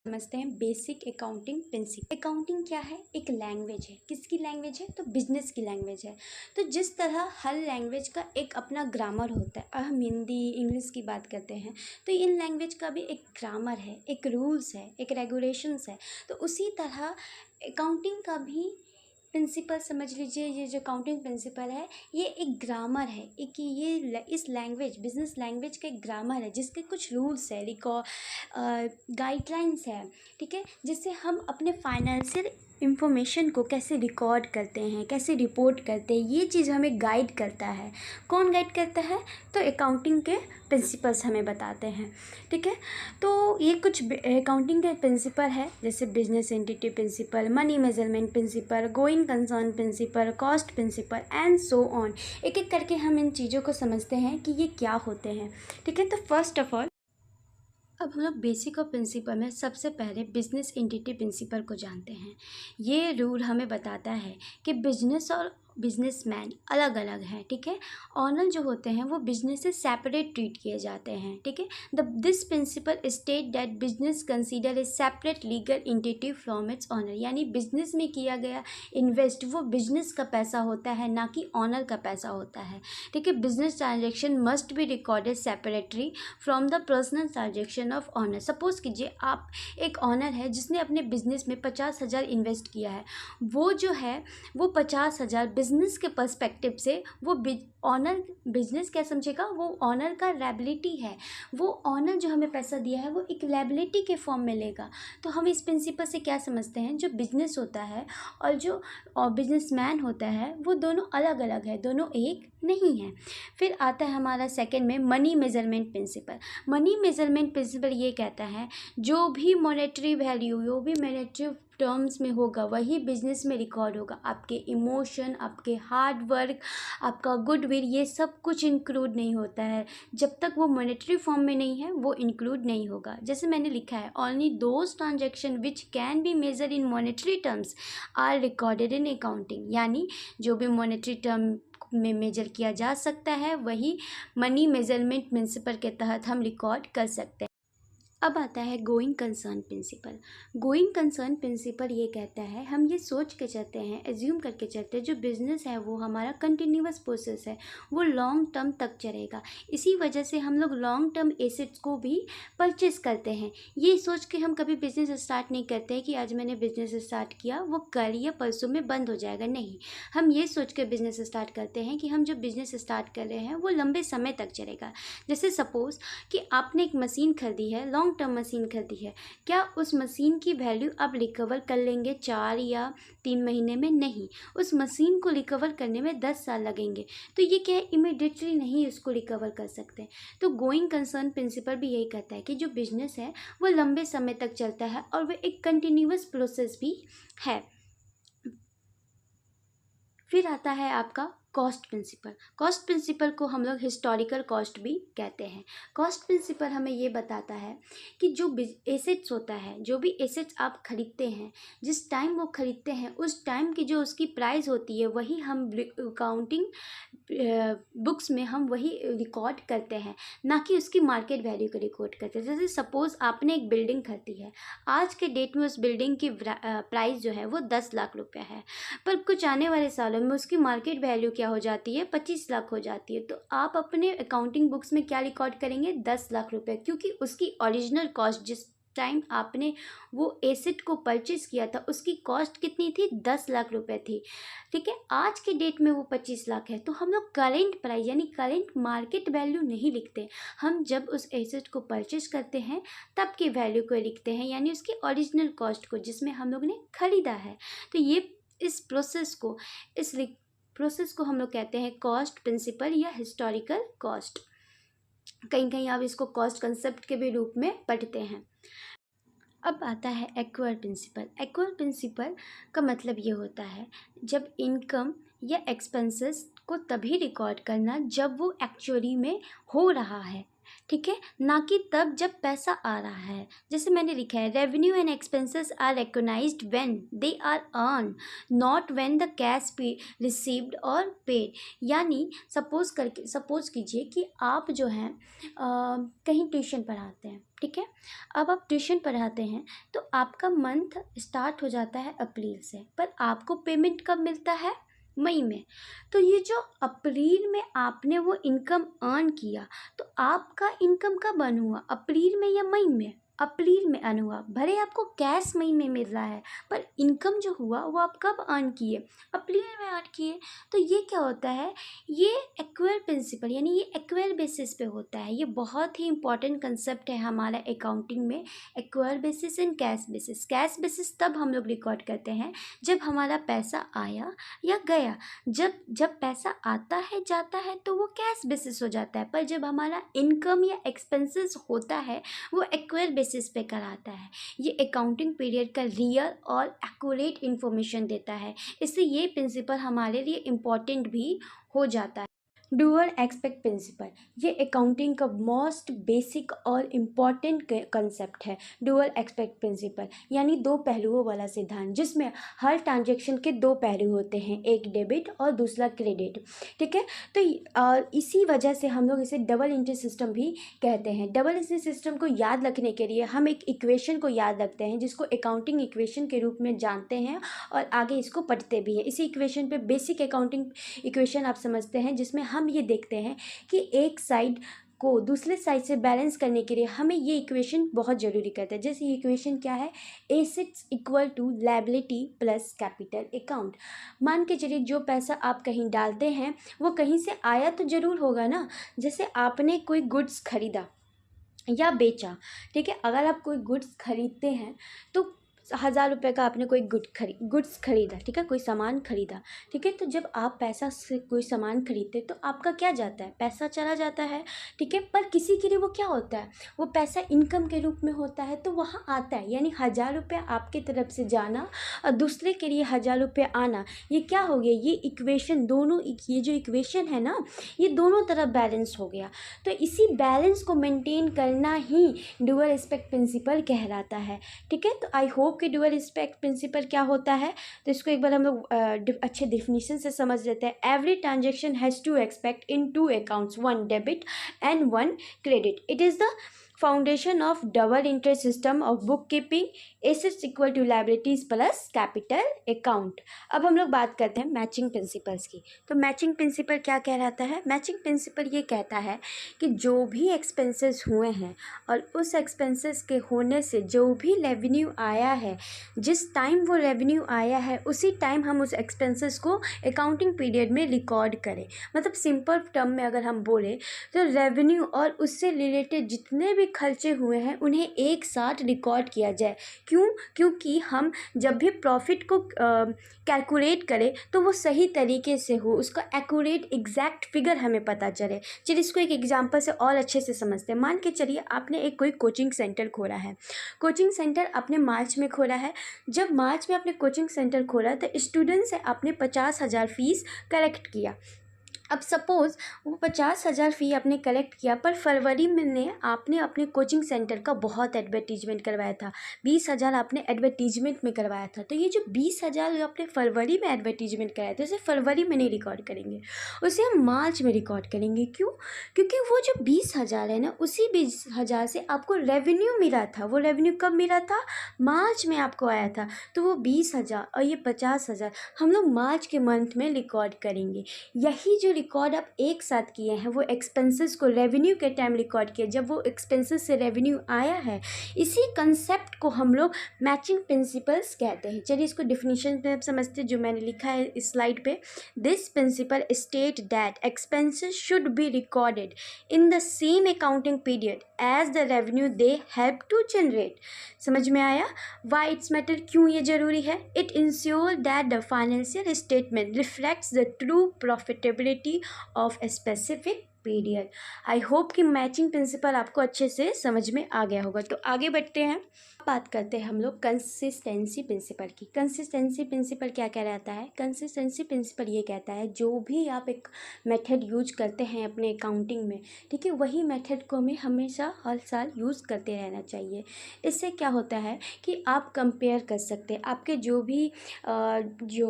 समझते हैं basic accounting principle. Accounting क्या है? एक लैंग्वेज है। किसकी लैंग्वेज है? तो बिजनेस की लैंग्वेज है। तो जिस तरह हर लैंग्वेज का एक अपना ग्रामर होता है, हम हिंदी इंग्लिश की बात करते हैं तो इन लैंग्वेज का भी एक ग्रामर है, एक रूल्स है, एक रेगुलेशंस है। तो उसी तरह अकाउंटिंग का भी प्रिंसिपल समझ लीजिए। ये जो अकाउंटिंग प्रिंसिपल है ये एक ग्रामर है, एक ये इस लैंग्वेज बिजनेस लैंग्वेज का एक ग्रामर है जिसके कुछ रूल्स है, गाइडलाइंस है, ठीक है, जिससे हम अपने फाइनेंशियल इंफॉर्मेशन को कैसे रिकॉर्ड करते हैं, कैसे रिपोर्ट करते हैं, ये चीज़ हमें गाइड करता है। कौन गाइड करता है? तो अकाउंटिंग के प्रिंसिपल्स हमें बताते हैं, ठीक है। तो ये कुछ अकाउंटिंग के प्रिंसिपल है, जैसे business entity principle, money measurement principle, going concern principle, cost principle and so on. एक एक करके हम इन चीज़ों को समझते हैं कि ये क्या होते हैं, ठीक है। तो फर्स्ट ऑफ ऑल अब हम लोग बेसिक और प्रिंसिपल में सबसे पहले बिजनेस एंटिटी प्रिंसिपल को जानते हैं। ये रूल हमें बताता है कि बिजनेस और बिजनेसमैन अलग अलग हैं, ठीक है। ऑनर जो होते हैं वो बिजनेस से सेपरेट ट्रीट किए जाते हैं, ठीक है। This principle state that business consider a separate legal entity from its owner. यानी बिजनेस में किया गया इन्वेस्ट वो बिजनेस का पैसा होता है, ना कि ऑनर का पैसा होता है, ठीक है। Business transaction must be recorded separately from the personal transaction of owner. Suppose कीजिए आप एक ऑनर है जिसने अपने बिजनेस में 50,000 इन्वेस्ट किया है। वो जो है वो 50,000 बिजनेस के पर्सपेक्टिव से वो ऑनर बिजनेस क्या समझेगा? वो ऑनर का लायबिलिटी है। वो ऑनर जो हमें पैसा दिया है वो एक लायबिलिटी के फॉर्म में लेगा। तो हम इस प्रिंसिपल से क्या समझते हैं? जो बिजनेस होता है और जो बिजनेसमैन होता है वो दोनों अलग अलग है, दोनों एक नहीं है। फिर आता है हमारा सेकंड में money measurement principle. Money measurement principle ये कहता है जो भी मॉनेटरी वैल्यू, जो भी मॉनेटरी टर्म्स में होगा वही बिजनेस में रिकॉर्ड होगा। आपके इमोशन, आपके हार्ड वर्क, आपका गुडविल, ये सब कुछ इंक्लूड नहीं होता है। जब तक वो मॉनेटरी फॉर्म में नहीं है वो इंक्लूड नहीं होगा। जैसे मैंने लिखा है only those transaction which can be measure in monetary terms are recorded in accounting. यानी जो भी मॉनेटरी टर्म में मेजर किया जा सकता है वही मनी मेजरमेंट प्रिंसिपल के तहत हम रिकॉर्ड कर सकते हैं। अब आता है going concern principle. Going concern principle ये कहता है, हम ये सोच के चलते हैं, एज्यूम करके चलते हैं, जो बिजनेस है वो हमारा कंटिन्यूअस प्रोसेस है, वो लॉन्ग टर्म तक चलेगा। इसी वजह से हम लोग लॉन्ग टर्म एसेट्स को भी परचेस करते हैं। ये सोच के हम कभी बिजनेस स्टार्ट नहीं करते हैं कि आज मैंने बिजनेस स्टार्ट किया वो कल या परसों में बंद हो जाएगा। नहीं, हम ये सोच के बिजनेस स्टार्ट करते हैं कि हम जो बिजनेस स्टार्ट कर रहे हैं वो लंबे समय तक चलेगा। जैसे सपोज़ कि आपने एक मशीन खरीदी है, लॉन्ग टर्म मशीन खरीदी है, क्या उस मशीन की वैल्यू आप रिकवर कर लेंगे 4 या 3 महीने में? नहीं, उस मशीन को रिकवर करने में 10 साल लगेंगे। तो ये क्या है, इमिडिएटली नहीं उसको रिकवर कर सकते। तो गोइंग कंसर्न प्रिंसिपल भी यही कहता है कि जो बिजनेस है वो लंबे समय तक चलता है और वो एक कंटिन्यूअस प्रोसेस भी है। फिर आता है आपका कॉस्ट प्रिंसिपल। कॉस्ट प्रिंसिपल को हम लोग हिस्टोरिकल कॉस्ट भी कहते हैं। कॉस्ट प्रिंसिपल हमें ये बताता है कि जो एसेट्स होता है, जो भी एसेट्स आप खरीदते हैं, जिस टाइम वो खरीदते हैं उस टाइम की जो उसकी प्राइस होती है वही हम अकाउंटिंग बुक्स में हम वही रिकॉर्ड करते हैं, ना कि उसकी मार्केट वैल्यू को रिकॉर्ड करते हैं। जैसे सपोज़ आपने एक बिल्डिंग खरीदी है, आज के डेट में उस बिल्डिंग की प्राइस जो है वो 10 लाख रुपये है, पर कुछ आने वाले सालों में उसकी मार्केट वैल्यू क्या हो जाती है? 25 लाख हो जाती है। तो आप अपने अकाउंटिंग बुक्स में क्या रिकॉर्ड करेंगे? 10 लाख रुपए, क्योंकि उसकी ओरिजिनल कॉस्ट जिस टाइम आपने वो एसेट को परचेज किया था उसकी कॉस्ट कितनी थी? 10 लाख रुपए थी, ठीक है। आज के डेट में वो 25 लाख है। तो हम लोग करेंट प्राइस यानी करेंट मार्केट वैल्यू नहीं लिखते, हम जब उस एसेट को परचेज करते हैं तब की वैल्यू को लिखते हैं, यानी उसकी ओरिजिनल कॉस्ट को जिसमें हम लोग ने खरीदा है। तो ये इस प्रोसेस को हम लोग कहते हैं कॉस्ट प्रिंसिपल या हिस्टोरिकल कॉस्ट। कहीं कहीं आप इसको कॉस्ट कंसेप्ट के भी रूप में पढ़ते हैं। अब आता है एक्वायर प्रिंसिपल। एक्वायर प्रिंसिपल का मतलब ये होता है जब इनकम या एक्सपेंसेस को तभी रिकॉर्ड करना जब वो एक्चुअली में हो रहा है, ठीक है, ना कि तब जब पैसा आ रहा है। जैसे मैंने लिखा है, revenue and expenses are recognised when they are earn, not when the cash pay received और पेड। यानी सपोज कीजिए कि आप जो हैं कहीं ट्यूशन पढ़ाते हैं, ठीक है। अब आप ट्यूशन पढ़ाते हैं तो आपका मंथ स्टार्ट हो जाता है अप्रैल से, पर आपको पेमेंट कब मिलता है? मई में। तो ये जो अप्रैल में आपने वो इनकम अर्न किया, तो आपका इनकम कब अर्न हुआ? अप्रैल में या मई में? अप्रैल में अर्न हुआ। भले आपको कैश मई में मिल रहा है, पर इनकम जो हुआ वो आप कब अर्न किए? अप्रैल में अर्न किए। तो ये क्या होता है? ये एक्वेल प्रिंसिपल, यानी ये एक्वेल बेसिस पे होता है। ये बहुत ही इंपॉर्टेंट कंसेप्ट है हमारा अकाउंटिंग में, accrual basis and cash basis. Cash basis तब हम लोग रिकॉर्ड करते हैं जब हमारा पैसा आया या गया। जब पैसा आता है जाता है तो वो कैश बेसिस हो जाता है, पर जब हमारा इनकम या एक्सपेंसेस होता है वो एक्वेल बेसिस पे कराता है। ये अकाउंटिंग पीरियड का रियल और एक्यूरेट इन्फॉर्मेशन देता है, इससे ये प्रिंसिपल हमारे लिए इम्पॉर्टेंट भी हो जाता है। डुअल एक्सपेक्ट प्रिंसिपल, ये अकाउंटिंग का मोस्ट बेसिक और इम्पॉर्टेंट कंसेप्ट है। डुअल एक्सपेक्ट प्रिंसिपल यानी दो पहलुओं वाला सिद्धांत, जिसमें हर ट्रांजैक्शन के दो पहलू होते हैं, एक डेबिट और दूसरा क्रेडिट, ठीक है। तो इसी वजह से हम लोग इसे डबल एंट्री सिस्टम भी कहते हैं। डबल एंट्री सिस्टम को याद रखने के लिए हम एक इक्वेशन को याद रखते हैं, जिसको अकाउंटिंग इक्वेशन के रूप में जानते हैं और आगे इसको पढ़ते भी हैं। इसी इक्वेशन पे बेसिक अकाउंटिंग इक्वेशन आप समझते हैं, जिसमें हम ये देखते हैं कि एक साइड को दूसरे साइड से बैलेंस करने के लिए हमें ये इक्वेशन बहुत ज़रूरी करता है। जैसे ये इक्वेशन क्या है? Assets equal to liability plus capital account. मान के चलिए जो पैसा आप कहीं डालते हैं वो कहीं से आया तो ज़रूर होगा ना। जैसे आपने कोई गुड्स खरीदा या बेचा, ठीक है। अगर आप कोई गुड्स खरीदते हैं तो 1000 रुपये का आपने कोई गुड्स खरीदा, ठीक है, कोई सामान खरीदा, ठीक है। तो जब आप पैसा से कोई सामान खरीदते तो आपका क्या जाता है? पैसा चला जाता है, ठीक है। पर किसी के लिए वो क्या होता है? वो पैसा इनकम के रूप में होता है, तो वहाँ आता है। यानी 1000 रुपये आपकी तरफ से जाना और दूसरे के लिए 1000 रुपये आना, ये क्या हो गया? ये इक्वेशन दोनों, ये जो इक्वेशन है ना, ये दोनों तरफ बैलेंस हो गया। तो इसी बैलेंस को मेंटेन करना ही डुअल रिस्पेक्ट प्रिंसिपल कहलाता है, ठीक है। तो आई होप कि डुअल रिस्पेक्ट प्रिंसिपल क्या होता है, तो इसको एक बार हम लोग अच्छे डिफिनीशन से समझ लेते हैं। Every transaction has to expect in two accounts, one debit and one credit. It is the foundation of double interest system of book keeping, assets equal to liabilities plus capital account. अब हम लोग बात करते हैं matching principles की। तो matching principal क्या कहलाता है? मैचिंग प्रिंसिपल ये कहता है कि जो भी एक्सपेंसेस हुए हैं और उस एक्सपेंसेस के होने से जो भी रेवेन्यू आया है, जिस टाइम वो रेवेन्यू आया है उसी टाइम हम उस एक्सपेंसेस को अकाउंटिंग पीरियड में रिकॉर्ड करें। मतलब सिंपल टर्म में अगर हम बोले तो रेवेन्यू और उससे रिलेटेड जितने भी खर्चे हुए हैं उन्हें एक साथ रिकॉर्ड किया जाए। क्यों? क्योंकि हम जब भी प्रॉफिट को कैलकुलेट करें तो वो सही तरीके से हो, उसका एक्यूरेट एग्जैक्ट फिगर हमें पता चले। चलिए इसको एक एग्जांपल से और अच्छे से समझते हैं। मान के चलिए आपने एक कोई कोचिंग सेंटर खोला है। कोचिंग सेंटर आपने मार्च में खोला है। जब मार्च में आपने कोचिंग सेंटर खोला तो स्टूडेंट से आपने 50,000 फीस कलेक्ट किया। अब सपोज़ वो 50,000 फ़ी आपने कलेक्ट किया, पर फरवरी में आपने अपने कोचिंग सेंटर का बहुत एडवर्टीजमेंट करवाया था, 20,000 आपने एडवर्टीजमेंट में करवाया था। तो ये जो 20,000 आपने फरवरी में एडवर्टीजमेंट कराया था, उसे फरवरी में नहीं रिकॉर्ड करेंगे, उसे हम मार्च में रिकॉर्ड करेंगे। क्यों? क्योंकि वो जो 20,000 है ना, उसी 20,000 से आपको रेवेन्यू मिला था। वो रेवेन्यू कब मिला था? मार्च में आपको आया था। तो वो 20,000 और ये 50,000 हम लोग मार्च के मंथ में रिकॉर्ड करेंगे। यही जो रिकॉर्ड आप एक साथ किए हैं वो एक्सपेंसेस को रेवेन्यू के टाइम रिकॉर्ड किए, जब वो एक्सपेंसेस से रेवेन्यू आया है। इसी कंसेप्ट को हम लोग मैचिंग प्रिंसिपल्स कहते हैं। चलिए इसको डिफिनीशन में आप समझते हैं जो मैंने लिखा है इस स्लाइड पे। This principle state that expenses should be recorded in the same accounting period as the revenue they help to generate. समझ में आया वाई इट्स मैटर? क्यों ये जरूरी है? It ensure that the financial statement reflects the true profitability of a specific period. I hope कि matching principal आपको अच्छे से समझ में आ गया होगा। तो आगे बढ़ते हैं। बात करते हैं हम लोग कंसिस्टेंसी प्रिंसिपल की। कंसिस्टेंसी प्रिंसिपल क्या कह रहता है? कंसिस्टेंसी प्रिंसिपल ये कहता है जो भी आप एक मेथड यूज करते हैं अपने अकाउंटिंग में, ठीक है, वही मेथड को हमें हमेशा हर साल यूज़ करते रहना चाहिए। इससे क्या होता है कि आप कंपेयर कर सकते हैं आपके जो भी जो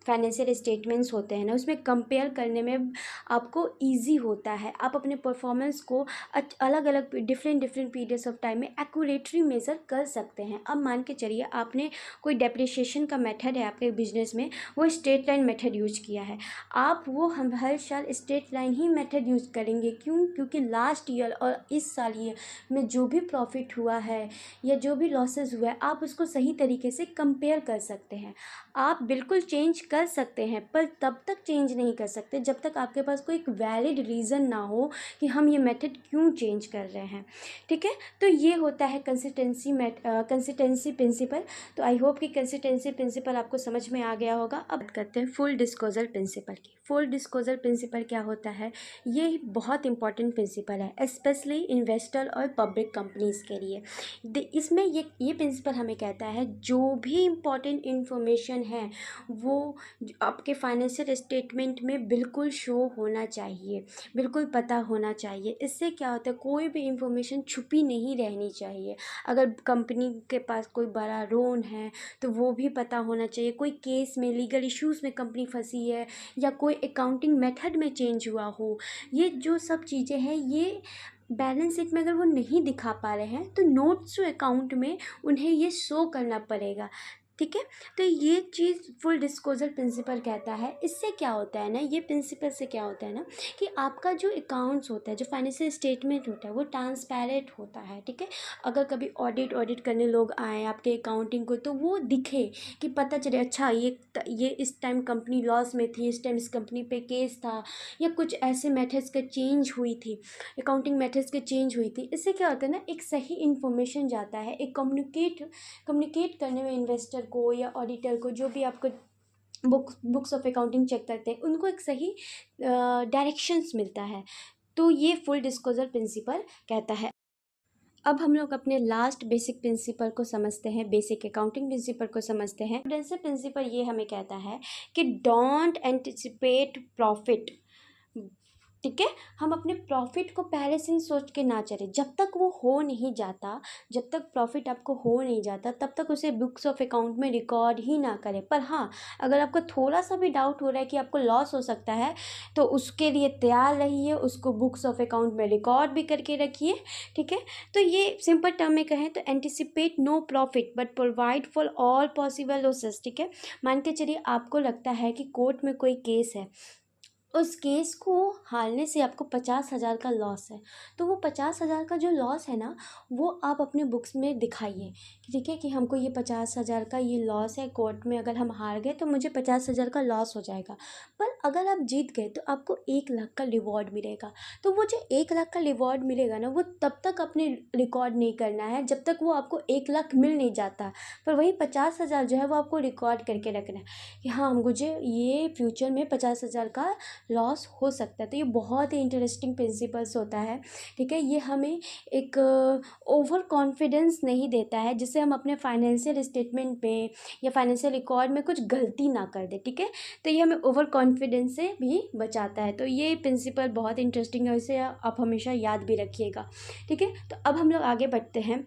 फाइनेंशियल स्टेटमेंट्स होते हैं ना, उसमें कंपेयर करने में आपको ईजी होता है। आप अपने परफॉर्मेंस को अलग अलग डिफरेंट पीरियड्स ऑफ टाइम में एक्यूरेटली मेज़र कर सकते हैं। अब मान के चलिए आपने कोई डेप्रिसिएशन का मेथड है आपके बिजनेस में, वो स्ट्रेट लाइन मेथड यूज किया है, आप वो हम हर साल स्ट्रेट लाइन ही मेथड यूज करेंगे। क्यों? क्योंकि लास्ट ईयर और इस साल ये में जो भी प्रॉफिट हुआ है या जो भी लॉसेस हुआ है, आप उसको सही तरीके से कंपेयर कर सकते हैं। आप बिल्कुल चेंज कर सकते हैं, पर तब तक चेंज नहीं कर सकते जब तक आपके पास कोई एक वैलिड रीज़न ना हो कि हम ये मेथड क्यों चेंज कर रहे हैं, ठीक है। तो ये होता है कंसिस्टेंसी प्रिंसिपल। तो आई होप कि कंसिस्टेंसी प्रिंसिपल आपको समझ में आ गया होगा। अब बात करते हैं फुल डिस्क्लोजर प्रिंसिपल की। फुल डिस्क्लोजर प्रिंसिपल क्या होता है? ये बहुत इंपॉर्टेंट प्रिंसिपल है, स्पेशली इन्वेस्टर और पब्लिक कंपनीज के लिए। इसमें ये प्रिंसिपल हमें कहता है जो भी इम्पॉर्टेंट इन्फॉर्मेशन है वो आपके फाइनेंशियल स्टेटमेंट में बिल्कुल शो होना चाहिए, बिल्कुल पता होना चाहिए। इससे क्या होता है, कोई भी इंफॉर्मेशन छुपी नहीं रहनी चाहिए। अगर कंपनी के पास कोई बड़ा लोन है तो वो भी पता होना चाहिए। कोई केस में, लीगल इश्यूज़ में कंपनी फंसी है या कोई अकाउंटिंग मेथड में चेंज हुआ हो, ये जो सब चीज़ें हैं ये बैलेंस शीट में अगर वो नहीं दिखा पा रहे हैं तो नोट्स टू अकाउंट में उन्हें ये शो करना पड़ेगा, ठीक है। तो ये चीज़ फुल डिस्क्लोजर प्रिंसिपल कहता है। इससे क्या होता है ना, ये प्रिंसिपल से क्या होता है ना कि आपका जो अकाउंट्स होता है, जो फाइनेंशियल स्टेटमेंट होता है, वो ट्रांसपेरेंट होता है, ठीक है। अगर कभी ऑडिट करने लोग आए आपके अकाउंटिंग को, तो वो दिखे कि पता चले अच्छा ये इस टाइम कंपनी लॉस में थी, इस टाइम इस कंपनी पे केस था, या कुछ ऐसे मेथड्स के चेंज हुई थी, अकाउंटिंग मेथड्स के चेंज हुई थी। इससे क्या होता है ना, एक सही इन्फॉर्मेशन जाता है, एक कम्युनिकेट करने में इन्वेस्टर को या ऑडिटर को, जो भी आपको बुक्स ऑफ अकाउंटिंग चेक करते हैं, उनको एक सही डायरेक्शंस मिलता है। तो ये फुल डिस्क्लोजर प्रिंसिपल कहता है। अब हम लोग अपने लास्ट बेसिक प्रिंसिपल को समझते हैं, बेसिक अकाउंटिंग प्रिंसिपल को समझते हैं। प्रिंसिपल ये हमें कहता है कि डोंट एंटिसिपेट प्रॉफिट, ठीक है। हम अपने प्रॉफिट को पहले से ही सोच के ना चलें। जब तक वो हो नहीं जाता, जब तक प्रॉफिट आपको हो नहीं जाता, तब तक उसे बुक्स ऑफ अकाउंट में रिकॉर्ड ही ना करें। पर हाँ, अगर आपको थोड़ा सा भी डाउट हो रहा है कि आपको लॉस हो सकता है, तो उसके लिए तैयार रहिए, उसको बुक्स ऑफ अकाउंट में रिकॉर्ड भी करके रखिए, ठीक है। तो ये सिंपल टर्म में कहें तो anticipate no profit but provide for all possible losses, ठीक है। मान के चलिए आपको लगता है कि कोर्ट में कोई केस है, उस केस को हारने से आपको 50,000 का लॉस है, तो वो 50,000 का जो लॉस है ना, वो आप अपने बुक्स में दिखाइए, ठीक है, कि हमको ये 50,000 का ये लॉस है, कोर्ट में अगर हम हार गए तो मुझे 50,000 का लॉस हो जाएगा। पर अगर आप जीत गए तो आपको 1 लाख का रिवॉर्ड मिलेगा। तो वो जो 1 लाख का रिवॉर्ड मिलेगा ना, वो तब तक अपने रिकॉर्ड नहीं करना है जब तक वो आपको 1 लाख मिल नहीं जाता। पर वही 50,000 जो है वो आपको रिकॉर्ड करके रखना है कि हाँ, मुझे ये फ्यूचर में 50,000 का लॉस हो सकता है। तो ये बहुत ही इंटरेस्टिंग प्रिंसिपल्स होता है, ठीक है। ये हमें एक ओवर कॉन्फिडेंस नहीं देता है जिससे हम अपने फाइनेंशियल स्टेटमेंट पे या फाइनेंशियल रिकॉर्ड में कुछ गलती ना कर दे, ठीक है। तो ये हमें ओवर कॉन्फिडेंस से भी बचाता है। तो ये प्रिंसिपल बहुत इंटरेस्टिंग है, इसे आप हमेशा याद भी रखिएगा, ठीक है। तो अब हम लोग आगे बढ़ते हैं।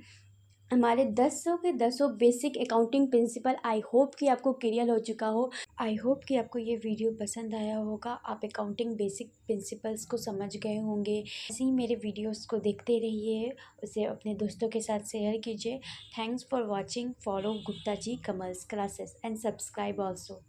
हमारे 10 के 10 basic accounting principle I hope कि आपको क्लियर हो चुका हो। आई होप कि आपको ये वीडियो पसंद आया होगा, आप अकाउंटिंग बेसिक प्रिंसिपल्स को समझ गए होंगे। ऐसे ही मेरे वीडियोस को देखते रहिए, उसे अपने दोस्तों के साथ शेयर कीजिए। Thanks for watching. Follow Gupta ji Kamal's classes and subscribe also.